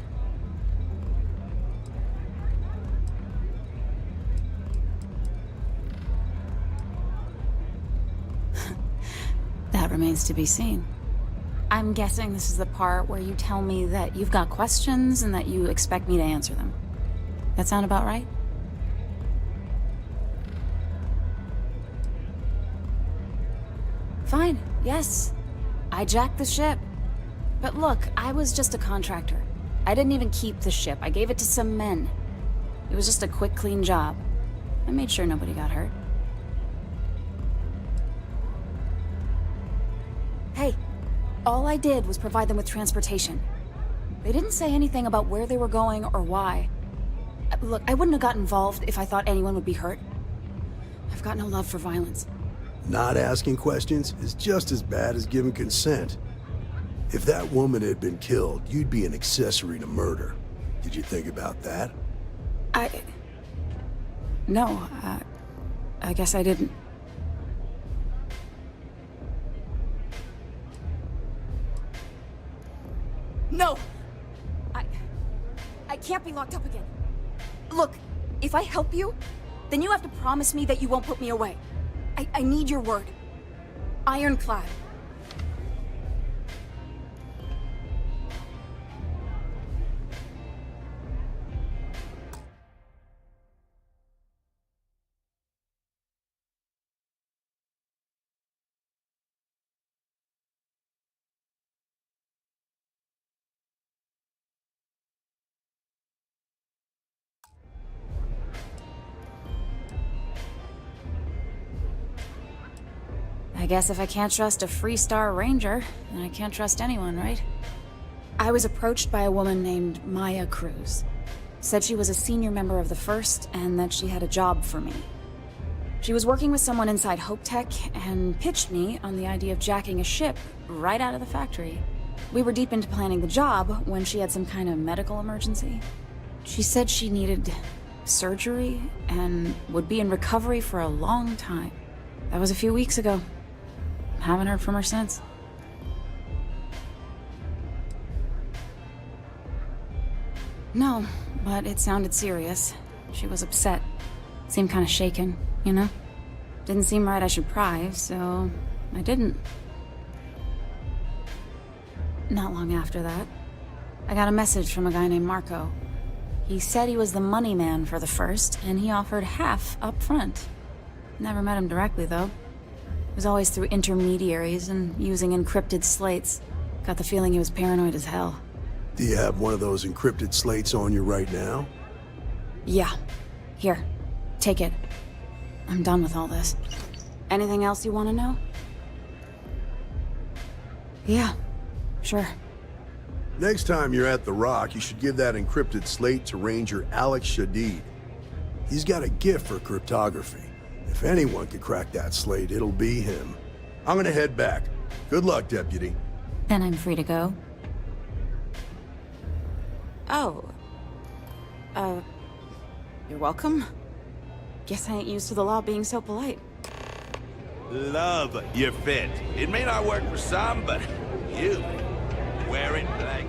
That remains to be seen. I'm guessing this is the part where you tell me that you've got questions and that you expect me to answer them. That sound about right? Fine, yes. I jacked the ship. But look, I was just a contractor. I didn't even keep the ship. I gave it to some men. It was just a quick, clean job. I made sure nobody got hurt. Hey, all I did was provide them with transportation. They didn't say anything about where they were going or why. Look, I wouldn't have got involved if I thought anyone would be hurt. I've got no love for violence. Not asking questions is just as bad as giving consent. If that woman had been killed, you'd be an accessory to murder. Did you think about that? No, I guess I didn't. No! I can't be locked up again. Look, if I help you, then you have to promise me that you won't put me away. I need your word. Ironclad. I guess if I can't trust a Freestar Ranger, then I can't trust anyone, right? I was approached by a woman named Maya Cruz. Said she was a senior member of the First and that she had a job for me. She was working with someone inside Hope Tech and pitched me on the idea of jacking a ship right out of the factory. We were deep into planning the job when she had some kind of medical emergency. She said she needed surgery and would be in recovery for a long time. That was a few weeks ago. Haven't heard from her since. No, but it sounded serious. She was upset. Seemed kind of shaken, you know? Didn't seem right I should pry, so I didn't. Not long after that, I got a message from a guy named Marco. He said he was the money man for the First, and he offered half up front. Never met him directly, though. It was always through intermediaries and using encrypted slates. Got the feeling he was paranoid as hell. Do you have one of those encrypted slates on you right now? Yeah. Here. Take it. I'm done with all this. Anything else you want to know? Yeah. Sure. Next time you're at the Rock, you should give that encrypted slate to Ranger Alex Shadid. He's got a gift for cryptography. If anyone could crack that slate, it'll be him. I'm gonna head back. Good luck, Deputy. Then I'm free to go. Oh. You're welcome. Guess I ain't used to the law being so polite. Love your fit. It may not work for some, but you wearing black